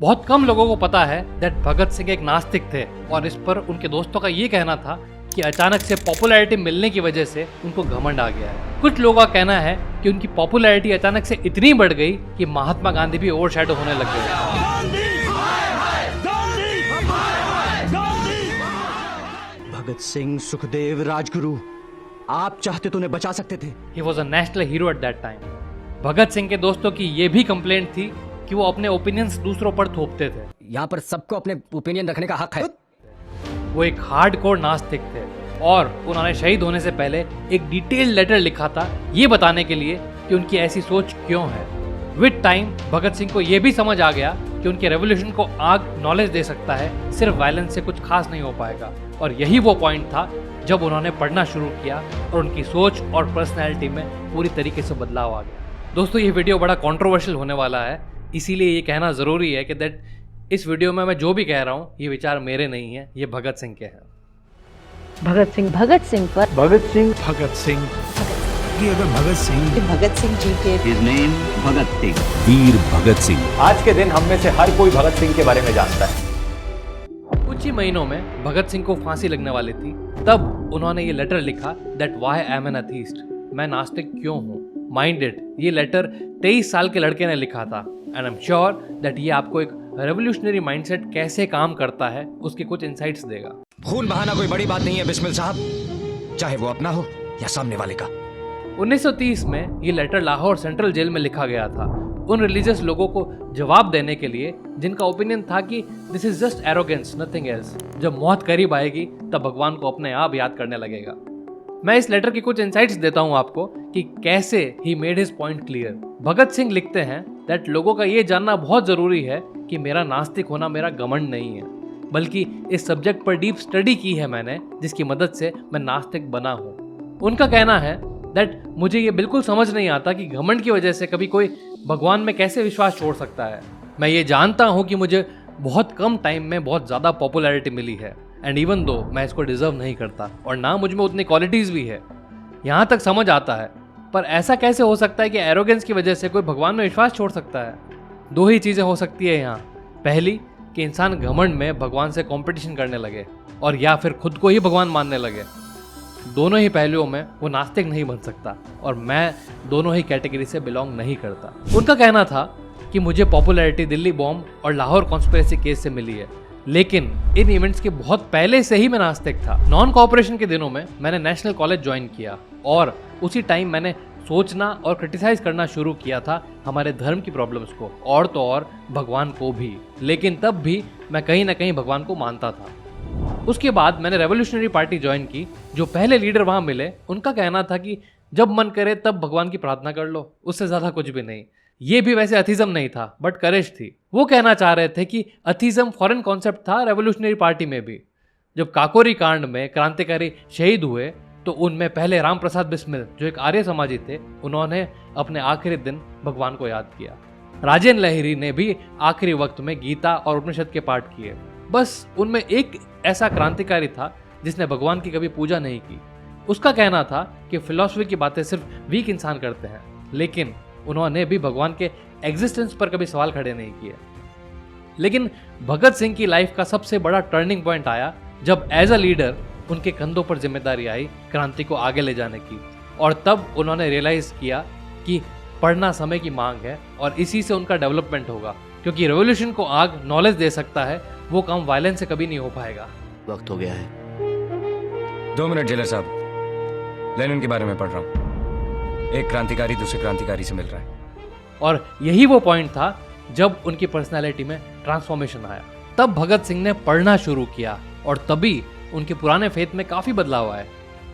बहुत कम लोगों को पता है दैट भगत सिंह एक नास्तिक थे और इस पर उनके दोस्तों का ये कहना था कि अचानक से पॉपुलैरिटी मिलने की वजह से उनको घमंड आ गया है। कुछ लोगों का कहना है कि उनकी पॉपुलैरिटी अचानक से इतनी बढ़ गई कि महात्मा गांधी भी ओवरशैडो होने लग गए। भगत सिंह, सुखदेव, राजगुरु, आप चाहते तो उन्हें बचा सकते थे। He was a national hero at that time। Bhagat Singh के दोस्तों की ये भी कंप्लेंट थी कि वो अपने ओपिनियंस दूसरों पर थोपते थे। यहाँ पर सबको अपने ओपिनियन रखने का हक है। वो एक हार्डकोर नास्तिक थे और उन्होंने शहीद होने से पहले एक डिटेल्ड लेटर लिखा था ये बताने के लिए कि उनकी ऐसी सोच क्यों है। विद टाइम भगत सिंह को ये भी समझ आ गया कि उनके रेवोल्यूशन को आग नॉलेज दे सकता है, सिर्फ वायलेंस से कुछ खास नहीं हो पाएगा। और यही वो पॉइंट था जब उन्होंने पढ़ना शुरू किया और उनकी सोच और पर्सनैलिटी में पूरी तरीके से बदलाव आ गया। दोस्तों, ये वीडियो बड़ा कंट्रोवर्शियल होने वाला है, इसीलिए ये कहना ज़रूरी है कि दैट इस वीडियो में मैं जो भी कह रहा हूँ ये विचार मेरे नहीं है, ये भगत सिंह के हैं। भगत सिंह कि अगर भगत सिंह जी के His name भगत सिंह। वीर भगत सिंह। आज के दिन हम में से हर कोई भगत सिंह के बारे में जानता है। कुछ ही महीनों में भगत सिंह को फांसी लगने वाली थी, तब उन्होंने ये लेटर लिखा that why I am N atheist, मैं नास्तिक क्यों हूँ। माइंड इट, ये लेटर 23 साल के लड़के ने लिखा था and I am sure that ये आपको एक रेवोल्यूशनरी माइंडसेट कैसे काम करता है उसके कुछ इनसाइट्स देगा। खून बहाना कोई बड़ी बात नहीं है बिस्मिल साहब, चाहे वो अपना हो या सामने वाले का। 1930 में ये लेटर लाहौर सेंट्रल जेल में लिखा गया था उन रिलीजियस लोगों को जवाब देने के लिए जिनका ओपिनियन था कि this is just arrogance, nothing else. जब मौत करीब आएगी तब भगवान को अपने आप याद करने लगेगा। मैं इस लेटर की कुछ इंसाइट्स देता हूं आपको कि कैसे ही made his point clear. Bhagat Singh लिखते हैं दैट लोगों का ये जानना बहुत जरूरी है कि मेरा नास्तिक होना मेरा घमंड नहीं है, बल्कि इस सब्जेक्ट पर डीप स्टडी की है मैंने, जिसकी मदद से मैं नास्तिक बना हूँ। उनका कहना है दैट मुझे ये बिल्कुल समझ नहीं आता कि घमंड की वजह से कभी कोई भगवान में कैसे विश्वास छोड़ सकता है। मैं ये जानता हूँ कि मुझे बहुत कम टाइम में बहुत ज़्यादा पॉपुलैरिटी मिली है एंड इवन दो मैं इसको डिजर्व नहीं करता और ना मुझ में उतनी क्वालिटीज़ भी है, यहाँ तक समझ आता है। पर ऐसा कैसे हो सकता है कि एरोगेंस की वजह से कोई भगवान में विश्वास छोड़ सकता है। दो ही चीज़ें हो सकती है यहाँ, पहली कि इंसान घमंड में भगवान से कंपटीशन करने लगे और या फिर खुद को ही भगवान मानने लगे। दोनों ही पहलुओं में वो नास्तिक नहीं बन सकता और मैं दोनों ही कैटेगरी से बिलोंग नहीं करता। उनका कहना था कि मुझे पॉपुलैरिटी दिल्ली बॉम्ब और लाहौर कॉन्स्पिरेसी केस से मिली है, लेकिन इन इवेंट्स के बहुत पहले से ही मैं नास्तिक था। नॉन कोऑपरेशन के दिनों में मैंने नेशनल कॉलेज ज्वाइन किया और उसी टाइम मैंने सोचना और क्रिटिसाइज करना शुरू किया था हमारे धर्म की प्रॉब्लम्स को और तो और भगवान को भी, लेकिन तब भी मैं कहीं ना कहीं भगवान को मानता था। उसके बाद मैंने रेवोल्यूशनरी पार्टी ज्वाइन की। जो पहले लीडर वहाँ मिले उनका कहना था कि जब मन करे तब भगवान की प्रार्थना कर लो, उससे ज़्यादा कुछ भी नहीं। ये भी वैसे अथीज़म नहीं था बट करेज थी। वो कहना चाह रहे थे कि अथीज़म फॉरेन कॉन्सेप्ट था रेवोल्यूशनरी पार्टी में भी। जब काकोरी कांड में क्रांतिकारी शहीद हुए तो उनमें पहले राम प्रसाद बिस्मिल जो एक आर्य समाजी थे, उन्होंने अपने आखिरी दिन भगवान को याद किया। राजेंद्र लहिरी ने भी आखिरी वक्त में गीता और उपनिषद के पाठ किए। बस उनमें एक ऐसा क्रांतिकारी था जिसने भगवान की कभी पूजा नहीं की। उसका कहना था कि फिलॉसफी की बातें सिर्फ वीक इंसान करते हैं, लेकिन उन्होंने भी भगवान के एग्जिस्टेंस पर कभी सवाल खड़े नहीं किए। लेकिन भगत सिंह की लाइफ का सबसे बड़ा टर्निंग पॉइंट आया जब एज अ लीडर उनके कंधों पर जिम्मेदारी आई क्रांति को आगे ले जाने की, और तब उन्होंने रियलाइज किया कि पढ़ना समय की मांग है और इसी से उनका डेवलपमेंट होगा, क्योंकि रेवोल्यूशन को आग नॉलेज दे सकता है, वो काम वायलेंस से कभी नहीं हो पाएगा। वक्त हो गया है। 2 मिनट जेलर साहब, लेनिन के बारे में पढ़ रहा हूँ। एक क्रांतिकारी दूसरे क्रांतिकारी से मिल रहा है। और यही वो पॉइंट था जब उनकी पर्सनालिटी में ट्रांसफॉर्मेशन आया। तब भगत सिंह ने पढ़ना शुरू किया और तभी उनके पुराने फेथ में काफी बदलाव आए।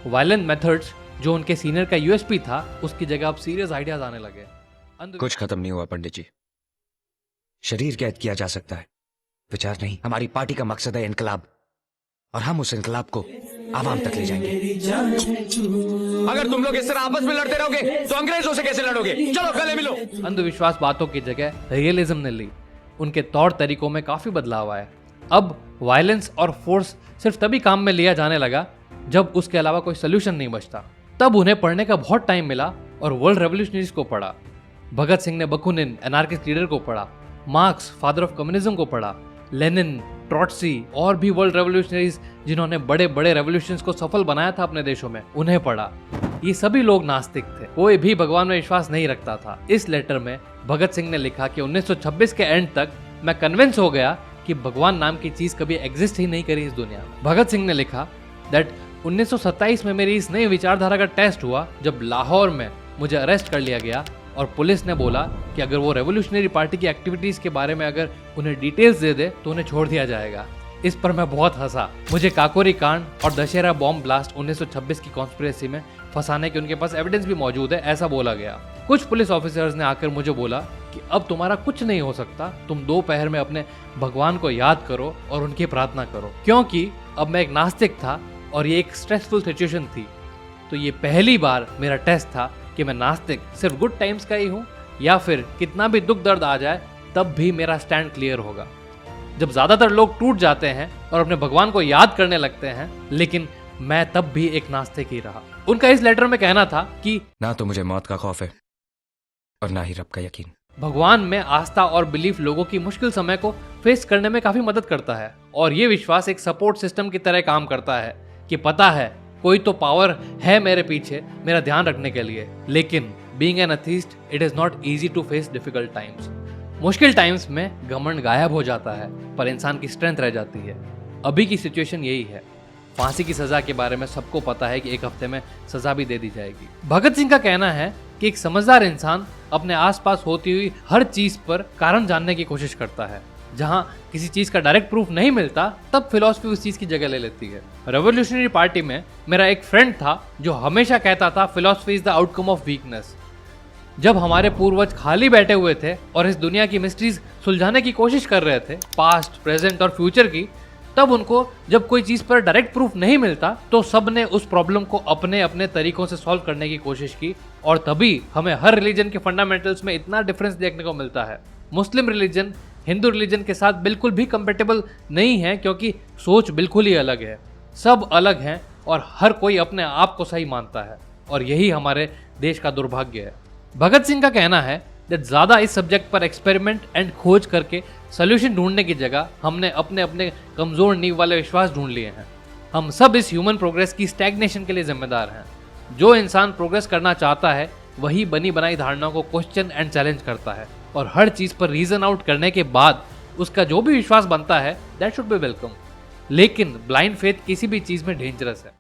वायलेंट मेथड्स जो उनके सीनियर का यूएसपी था, उसकी जगह अब सीरियस आइडियाज आने लगे। कुछ खत्म नहीं हुआ पंडित जी। शरीर कैद किया जा सकता है, विचार नहीं। हमारी पार्टी का मकसद है इनकलाब, और हम उस इनकलाब को आवाम तक ले जाएंगे। अगर तुम लोग इस तरह आपस में लड़ते रहोगे तो अंग्रेजों से कैसे लड़ोगे? चलो गले मिलो। अंधविश्वास बातों की जगह रियलिज्म ने ली। उनके तौर तरीकों में काफी बदलाव आया। अब वायलेंस और फोर्स सिर्फ तभी काम में लिया जाने लगा जब उसके अलावा कोई सोल्यूशन नहीं बचता। तब उन्हें पढ़ने का बहुत टाइम मिला और वर्ल्ड रेवोल्यूशनरीज को पढ़ा। भगत सिंह ने बकुनिन एनार्किस्ट लीडर को पढ़ा, मार्क्स फादर ऑफ कम्युनिज्म को पढ़ा, लेनिन, ट्रॉट्सी और भी वर्ल्ड रेवोल्यूशनरीज जिन्होंने बड़े बड़े रेवोल्यूशंस को सफल बनाया था अपने देशों में, उन्हें पढ़ा। ये सभी लोग नास्तिक थे, कोई भी भगवान में विश्वास नहीं रखता था। इस लेटर में भगत सिंह ने लिखा कि 1926 के एंड तक मैं कन्विंस हो गया कि भगवान नाम की चीज कभी एग्जिस्ट ही नहीं करी इस दुनिया में। भगत सिंह ने लिखा दैट 1927 में मेरी इस नई विचारधारा का टेस्ट हुआ जब लाहौर में मुझे अरेस्ट कर लिया गया और पुलिस ने बोला कि अगर वो रेवोल्यूशनरी पार्टी की एक्टिविटीज के बारे में अगर उन्हें डिटेल्स दे दे तो उन्हें छोड़ दिया जाएगा। इस पर मैं बहुत हंसा। मुझे काकोरी कांड और दशहरा बॉम्ब ब्लास्ट 1926 की कॉन्स्पिरेसी में फंसाने के उनके पास एविडेंस भी मौजूद है, ऐसा बोला गया। कुछ पुलिस ऑफिसर्स ने आकर मुझे बोला कि अब तुम्हारा कुछ नहीं हो सकता, तुम दोपहर में अपने भगवान को याद करो और उनकी प्रार्थना करो। क्योंकि अब मैं एक नास्तिक था और ये एक स्ट्रेसफुल सिचुएशन थी, तो ये पहली बार मेरा टेस्ट था कि मैं नास्तिक सिर्फ गुड टाइम्स का ही हूँ या फिर कितना भी दुख दर्द आ जाए तब भी मेरा स्टैंड क्लियर होगा। जब ज्यादातर लोग टूट जाते हैं और अपने भगवान को याद करने लगते हैं, लेकिन मैं तब भी एक नास्तिक ही रहा। उनका इस लेटर में कहना था कि ना तो मुझे मौत का खौफ है और ना ही रब का यकीन। भगवान में आस्था और बिलीफ लोगों की मुश्किल समय को फेस करने में काफी मदद करता है और ये विश्वास एक सपोर्ट सिस्टम की तरह काम करता है कि पता है कोई तो पावर है मेरे पीछे मेरा ध्यान रखने के लिए। लेकिन being an atheist it is not easy to face difficult times. मुश्किल टाइम्स में घमंड गायब हो जाता है पर इंसान की स्ट्रेंथ रह जाती है। अभी की सिचुएशन यही है। फांसी की सजा के बारे में सबको पता है कि एक हफ्ते में सजा भी दे दी जाएगी। भगत सिंह का कहना है कि एक समझदार इंसान अपने आसपास होती हुई हर चीज पर कारण जानने की कोशिश करता है। जहां किसी चीज का डायरेक्ट प्रूफ नहीं मिलता तब फिलॉसफी उस चीज की जगह ले लेती है। रेवोल्यूशनरी पार्टी में मेरा एक फ्रेंड था जो हमेशा कहता था philosophy is the outcome of weakness. जब हमारे पूर्वज खाली बैठे हुए थे और इस दुनिया की मिस्ट्रीज सुलझाने की कोशिश कर रहे थे, पास्ट, प्रेजेंट और फ्यूचर की, तब उनको जब कोई चीज पर डायरेक्ट प्रूफ नहीं मिलता तो सब ने उस प्रॉब्लम को अपने अपने तरीकों से सॉल्व करने की कोशिश की और तभी हमें हर रिलीजन के फंडामेंटल्स में इतना डिफरेंस देखने को मिलता है। मुस्लिम रिलीजन हिंदू रिलीजन के साथ बिल्कुल भी कंपेटेबल नहीं है क्योंकि सोच बिल्कुल ही अलग है। सब अलग हैं और हर कोई अपने आप को सही मानता है और यही हमारे देश का दुर्भाग्य है। भगत सिंह का कहना है दैट ज्यादा इस सब्जेक्ट पर एक्सपेरिमेंट एंड खोज करके सोल्यूशन ढूंढने की जगह हमने अपने अपने कमजोर नींव वाले विश्वास ढूंढ लिए हैं। हम सब इस ह्यूमन प्रोग्रेस की स्टैग्नेशन के लिए जिम्मेदार हैं। जो इंसान प्रोग्रेस करना चाहता है वही बनी बनाई धारणाओं को क्वेश्चन एंड चैलेंज करता है और हर चीज पर रीजन आउट करने के बाद उसका जो भी विश्वास बनता है दैट शुड बी वेलकम। लेकिन ब्लाइंड फेथ किसी भी चीज में डेंजरस है।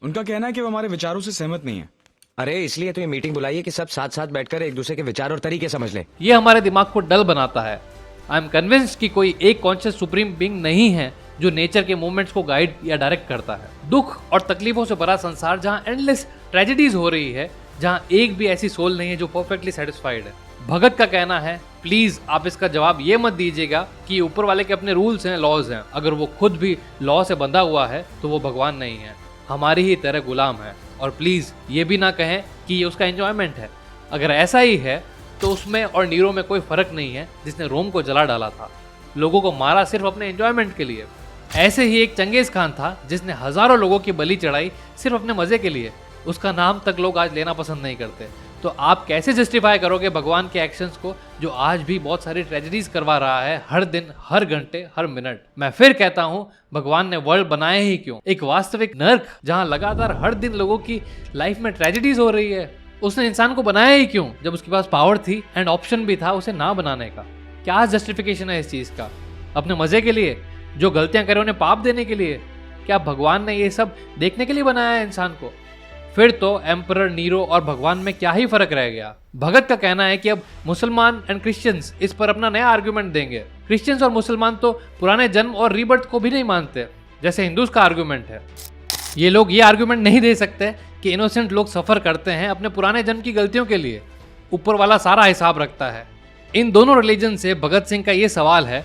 उनका कहना है कि वो हमारे विचारों से सहमत नहीं है। अरे इसलिए तो ये मीटिंग बुलाई है कि सब साथ साथ बैठकर एक दूसरे के विचार और तरीके समझ लें। ये हमारे दिमाग को डल बनाता है। आई एम कन्विंस्ड कि कोई एक कॉन्शियस सुप्रीम बीइंग नहीं है जो नेचर के मूवमेंट्स को गाइड या डायरेक्ट करता है। दुख और तकलीफों से भरा संसार जहां एंडलेस ट्रेजेडीज हो रही है, जहां एक भी ऐसी सोल नहीं है जो परफेक्टली सेटिस्फाइड है। भगत का कहना है प्लीज आप इसका जवाब ये मत दीजिएगा कि ऊपर वाले के अपने रूल्स हैं, लॉज हैं। अगर वो खुद भी लॉ से बंधा हुआ है तो वो भगवान नहीं है, हमारी ही तरह गुलाम है। और प्लीज ये भी ना कहें कि ये उसका एंजॉयमेंट है। अगर ऐसा ही है तो उसमें और नीरो में कोई फर्क नहीं है जिसने रोम को जला डाला था, लोगों को मारा सिर्फ अपने एंजॉयमेंट के लिए। ऐसे ही एक चंगेज खान था जिसने हजारों लोगों की बलि चढ़ाई सिर्फ अपने मजे के लिए। उसका नाम तक लोग आज लेना पसंद नहीं करते। तो आप कैसे जस्टिफाई करोगे भगवान के एक्शंस को जो आज भी बहुत सारी ट्रेजेडीज करवा रहा है, हर दिन, हर घंटे, हर मिनट। मैं फिर कहता हूँ भगवान ने वर्ल्ड बनाया ही क्यों? एक वास्तविक नर्क जहाँ लगातार हर दिन लोगों की लाइफ में ट्रेजेडीज हो रही है। उसने इंसान को बनाया ही क्यों जब उसके पास पावर थी एंड ऑप्शन भी था उसे ना बनाने का? क्या जस्टिफिकेशन है इस चीज का? अपने मजे के लिए? जो गलतियां करे उन्हें पाप देने के लिए? क्या भगवान ने ये सब देखने के लिए बनाया है इंसान को? फिर तो एम्परर नीरो और भगवान में क्या ही फर्क रह गया। भगत का कहना है कि अब मुसलमान एंड क्रिश्चियंस इस पर अपना नया आर्गुमेंट देंगे। क्रिश्चियंस और मुसलमान तो पुराने जन्म और रीबर्थ को भी नहीं मानते जैसे हिंदूज का आर्गुमेंट है। ये लोग ये आर्गुमेंट नहीं दे सकते कि इनोसेंट लोग सफर करते हैं अपने पुराने जन्म की गलतियों के लिए। ऊपर वाला सारा हिसाब रखता है। इन दोनों रिलीजन से भगत सिंह का ये सवाल है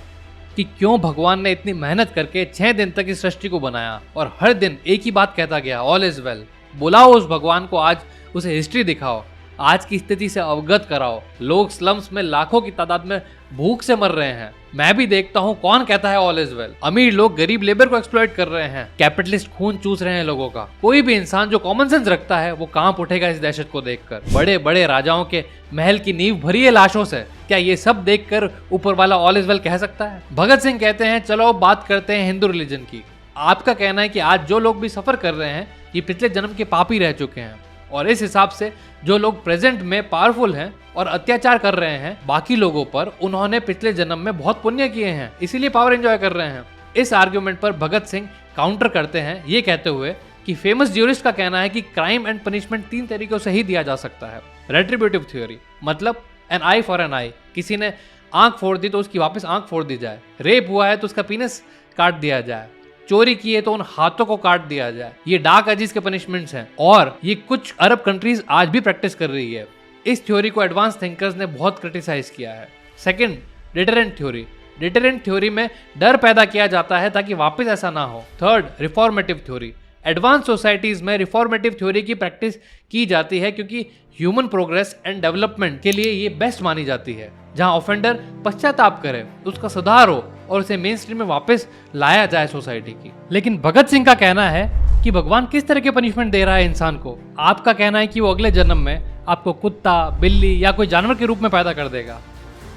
कि क्यों भगवान ने इतनी मेहनत करके 6 दिन तक इस सृष्टि को बनाया और हर दिन एक ही बात कहता गया, ऑल इज वेल। बुलाओ उस भगवान को, आज उसे हिस्ट्री दिखाओ, आज की स्थिति से अवगत कराओ। लोग स्लम्स में लाखों की तादाद में भूख से मर रहे हैं मैं भी देखता हूँ कौन कहता है ऑल इज वेल। अमीर लोग गरीब लेबर को एक्सप्लॉइट कर रहे हैं, कैपिटलिस्ट खून चूस रहे हैं लोगों का। कोई भी इंसान जो कॉमन सेंस रखता है वो कांप उठेगा इस दहशत को देखकर। बड़े बड़े राजाओं के महल की नींव भरी है लाशों से, क्या ये सब देखकर ऊपर वाला ऑल इज वेल कह सकता है? भगत सिंह कहते हैं चलो अब बात करते हैं हिंदू रिलीजन की। आपका कहना है कि आज जो लोग भी सफर कर रहे हैं ये पिछले जन्म के पापी रह चुके हैं, और इस हिसाब से जो लोग प्रेजेंट में पावरफुल हैं और अत्याचार कर रहे हैं बाकी लोगों पर, उन्होंने पिछले जन्म में बहुत पुण्य किए हैं, इसीलिए पावर एंजॉय कर रहे हैं। इस आर्ग्यूमेंट पर भगत सिंह काउंटर करते हैं ये कहते हुए कि फेमस ज्यूरिस्ट का कहना है कि क्राइम एंड पनिशमेंट 3 तरीकों से ही दिया जा सकता है। रेट्रिब्यूटिव थ्योरी मतलब एन आई फॉर एन आई, किसी ने आंख फोड़ दी तो उसकी वापस आंख फोड़ दी जाए। रेप हुआ है तो उसका पीनस काट दिया जाए। चोरी की है तो उन हाथों को काट दिया जाए। ये डार्क एजेस के पनिशमेंट्स हैं और ये कुछ अरब कंट्रीज आज भी प्रैक्टिस कर रही है। इस थ्योरी को एडवांस थिंकर्स ने बहुत क्रिटिसाइज किया है। Second, deterrent theory. Deterrent theory में डर पैदा किया जाता है ताकि वापस ऐसा ना हो। Third, reformative theory. Advance societies में रिफॉर्मेटिव थ्योरी की प्रैक्टिस की जाती है क्योंकि ह्यूमन प्रोग्रेस एंड डेवलपमेंट के लिए ये बेस्ट मानी जाती है। जहां ऑफेंडर पश्चाताप करे, उसका सुधार हो और उसे मेन स्ट्रीम में वापस लाया जाए सोसाइटी की। लेकिन भगत सिंह का कहना है कि भगवान किस तरह के पनिशमेंट दे रहा है इंसान को। आपका कहना है कि वो अगले जन्म में आपको कुत्ता, बिल्ली या कोई जानवर के रूप में पैदा कर देगा।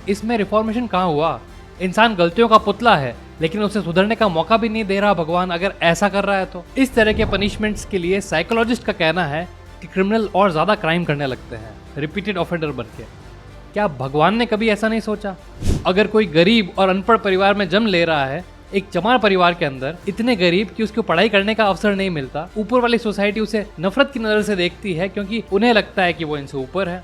इसमें रिफॉर्मेशन कहाँ हुआ? इंसान गलतियों का पुतला है लेकिन उसे सुधरने का मौका भी नहीं दे रहा भगवान, अगर ऐसा कर रहा है तो। इस तरह के पनिशमेंट्स के लिए साइकोलॉजिस्ट का कहना है कि क्रिमिनल और ज्यादा क्राइम करने लगते हैं रिपीटेड ऑफेंडर बनके। क्या भगवान ने कभी ऐसा नहीं सोचा? अगर कोई गरीब और अनपढ़ परिवार में जन्म ले रहा है, एक चमार परिवार के अंदर, इतने गरीब कि उसको पढ़ाई करने का अवसर नहीं मिलता, ऊपर वाली सोसाइटी उसे नफरत की नजर से देखती है क्योंकि उन्हें लगता है कि वो इनसे ऊपर है।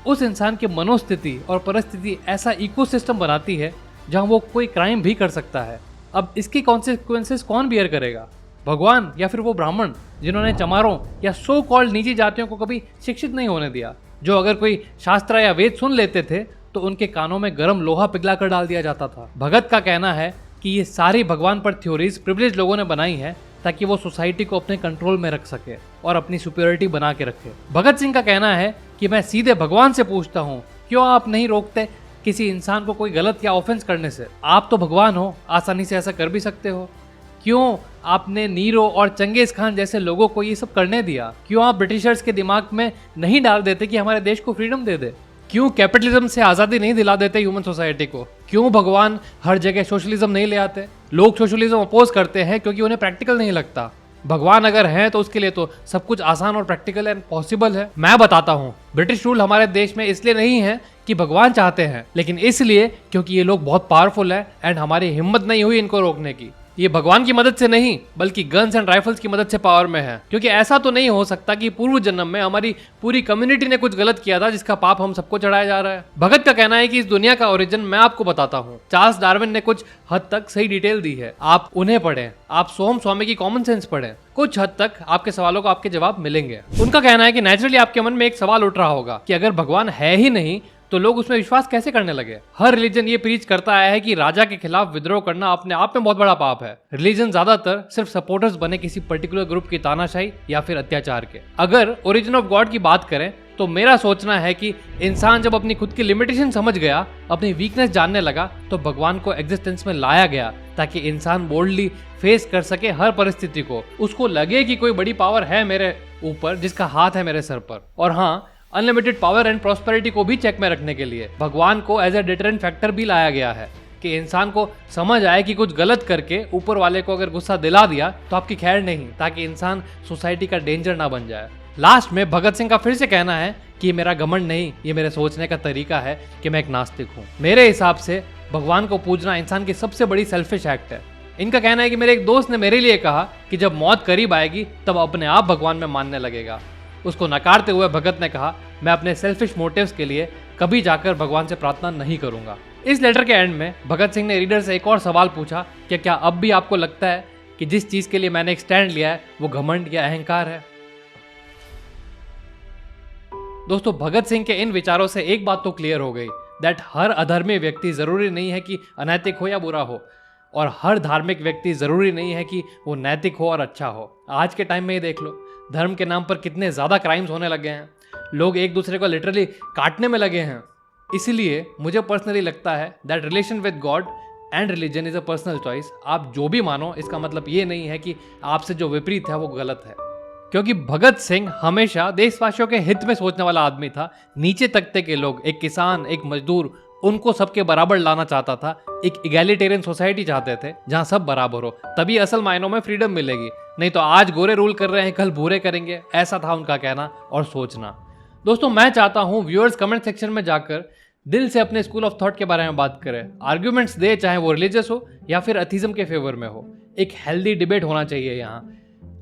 उस इंसान की मनोस्थिति और परिस्थिति ऐसा इकोसिस्टम बनाती है जहां वो कोई क्राइम भी कर सकता है। अब इसकी कॉन्सिक्वेंसेस कौन बियर करेगा? भगवान या फिर वो ब्राह्मण जिन्होंने चमारों या सो कॉल्ड निजी जातियों को कभी शिक्षित नहीं होने दिया, जो अगर कोई शास्त्र या वेद सुन लेते थे तो उनके कानों में गर्म लोहा पिघला कर डाल दिया जाता था। भगत का कहना है कि ये सारी भगवान पर थ्योरीज प्रिविलेज लोगों ने बनाई है ताकि वो सोसाइटी को अपने कंट्रोल में रख सके और अपनी सुपीरियरिटी बना के रखे। भगत सिंह का कहना है कि मैं सीधे भगवान से पूछता हूँ, क्यों आप नहीं रोकते किसी इंसान को कोई गलत या ऑफेंस करने से? आप तो भगवान हो, आसानी से ऐसा कर भी सकते हो। क्यों आपने नीरो और चंगेज खान जैसे लोगों को ये सब करने दिया? क्यों आप ब्रिटिशर्स के दिमाग में नहीं डाल देते कि हमारे देश को फ्रीडम दे दे? क्यों कैपिटलिज्म से आज़ादी नहीं दिला देते ह्यूमन सोसाइटी को? क्यों भगवान हर जगह सोशलिज्म नहीं ले आते? लोग सोशलिज्म अपोज करते हैं क्योंकि उन्हें प्रैक्टिकल नहीं लगता। भगवान अगर है तो उसके लिए तो सब कुछ आसान और प्रैक्टिकल एंड पॉसिबल है। मैं बताता हूँ, ब्रिटिश रूल हमारे देश में इसलिए नहीं है कि भगवान चाहते हैं, लेकिन इसलिए क्योंकि ये लोग बहुत पावरफुल है एंड हमारी हिम्मत नहीं हुई इनको रोकने की। ये भगवान की मदद से नहीं बल्कि गन्स एंड राइफल्स की मदद से पावर में है। क्योंकि ऐसा तो नहीं हो सकता कि पूर्व जन्म में हमारी पूरी कम्युनिटी ने कुछ गलत किया था जिसका पाप हम सबको चढ़ाया जा रहा है। भगत का कहना है कि इस दुनिया का ओरिजिन मैं आपको बताता हूँ। चार्ल्स डार्विन ने कुछ हद तक सही डिटेल दी है, आप उन्हें पढ़ें। आप सोहम स्वामी की कॉमन सेंस पढ़ें, कुछ हद तक आपके सवालों को आपके जवाब मिलेंगे। उनका कहना है कि नेचुरली आपके मन में एक सवाल उठ रहा होगा कि अगर भगवान है ही नहीं तो लोग उसमें विश्वास कैसे करने लगे? हर रिलीजन ये प्रीच करता है कि राजा के खिलाफ विद्रोह करना अपने आप में बहुत बड़ा पाप है। रिलीजन ज्यादातर सिर्फ सपोर्टर्स बने किसी पर्टिकुलर ग्रुप की तानाशाही या फिर अत्याचार के। अगर ओरिजिन ऑफ गॉड की बात करें तो मेरा सोचना है कि इंसान जब अपनी खुद की लिमिटेशन समझ गया, अपनी वीकनेस जानने लगा, तो भगवान को एग्जिस्टेंस में लाया गया ताकि इंसान बोल्डली फेस कर सके हर परिस्थिति को। उसको लगे कि कोई बड़ी पावर है मेरे ऊपर जिसका हाथ है मेरे सर पर। और हाँ, अनलिमिटेड पावर एंड प्रॉस्पेरिटी को भी चेक में रखने के लिए भगवान को एज ए डिटरेंट फैक्टर भी लाया गया है कि इंसान को समझ आए कि कुछ गलत करके ऊपर वाले को अगर गुस्सा दिला दिया तो आपकी खैर नहीं, ताकि इंसान सोसाइटी का डेंजर ना बन जाए। लास्ट में भगत सिंह का फिर से कहना है कि ये मेरा घमंड नहीं, ये मेरे सोचने का तरीका है कि मैं एक नास्तिक हूँ। मेरे हिसाब से भगवान को पूजना इंसान की सबसे बड़ी सेल्फिश एक्ट है। इनका कहना है कि मेरे एक दोस्त ने मेरे लिए कहा कि जब मौत करीब आएगी तब अपने आप भगवान में मानने लगेगा। उसको नकारते हुए भगत ने कहा, मैं अपने सेल्फिश मोटिव्स के लिए कभी जाकर भगवान से प्रार्थना नहीं करूंगा। इस लेटर के एंड में भगत सिंह ने रीडर से एक और सवाल पूछा कि क्या अब भी आपको लगता है कि जिस चीज के लिए मैंने एक स्टैंड लिया है वो घमंड या अहंकार है? दोस्तों, भगत सिंह के इन विचारों से एक बात तो क्लियर हो गई, दैट हर अधर्मी व्यक्ति जरूरी नहीं है कि अनैतिक हो या बुरा हो, और हर धार्मिक व्यक्ति जरूरी नहीं है कि वो नैतिक हो और अच्छा हो। आज के टाइम में ही देख लो, धर्म के नाम पर कितने ज्यादा क्राइम्स होने लगे हैं। लोग एक दूसरे को लिटरली काटने में लगे हैं। इसीलिए मुझे पर्सनली लगता है that relation with God and religion is a personal choice. आप जो भी मानो इसका मतलब ये नहीं है कि आपसे जो विपरीत है वो गलत है, क्योंकि भगत सिंह हमेशा देशवासियों के हित में सोचने वाला आदमी था। नीचे तबके के लोग, एक किसान, एक मजदूर, उनको सबके बराबर लाना चाहता था। एक इगैलिटेरियन सोसाइटी चाहते थे जहां सब बराबर हो, तभी असल मायनों में फ्रीडम मिलेगी। नहीं तो आज गोरे रूल कर रहे हैं, कल भूरे करेंगे, ऐसा था उनका कहना और सोचना। दोस्तों, मैं चाहता हूं व्यूअर्स कमेंट सेक्शन में जाकर दिल से अपने स्कूल ऑफ थॉट के बारे में बात करें, आर्ग्यूमेंट्स दे, चाहे वो रिलीजियस हो या फिर एथिज्म के फेवर में हो। एक हेल्दी डिबेट होना चाहिए यहाँ।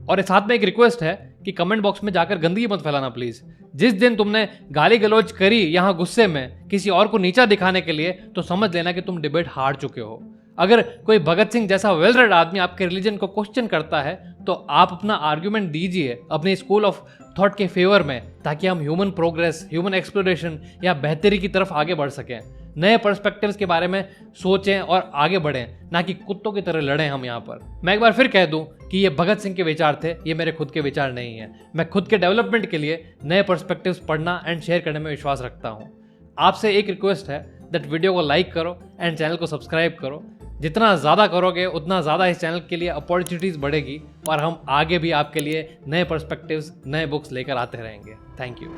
और साथ में एक रिक्वेस्ट है कि कमेंट बॉक्स में जाकर गंदगी मत फैलाना प्लीज। जिस दिन तुमने गाली गलौज करी यहाँ गुस्से में किसी और को नीचा दिखाने के लिए, तो समझ लेना कि तुम डिबेट हार चुके हो। अगर कोई भगत सिंह जैसा वेल रेड आदमी आपके रिलीजन को क्वेश्चन करता है तो आप अपना आर्ग्यूमेंट दीजिए अपने स्कूल ऑफ थॉट के फेवर में, ताकि हम ह्यूमन प्रोग्रेस, ह्यूमन एक्सप्लोरेशन या बेहतरी की तरफ आगे बढ़ सकें। नए पर्सपेक्टिव्स के बारे में सोचें और आगे बढ़ें, ना कि कुत्तों की तरह लड़ें हम यहाँ पर। मैं एक बार फिर कह दूं कि ये भगत सिंह के विचार थे, ये मेरे खुद के विचार नहीं है। मैं खुद के डेवलपमेंट के लिए नए पर्सपेक्टिव्स पढ़ना एंड शेयर करने में विश्वास रखता हूँ। आपसे एक रिक्वेस्ट है दैट वीडियो को लाइक करो एंड चैनल को सब्सक्राइब करो। जितना ज़्यादा करोगे उतना ज़्यादा इस चैनल के लिए अपॉर्चुनिटीज़ बढ़ेगी और हम आगे भी आपके लिए नए पर्सपेक्टिव्स, नए बुक्स लेकर आते रहेंगे। Thank you.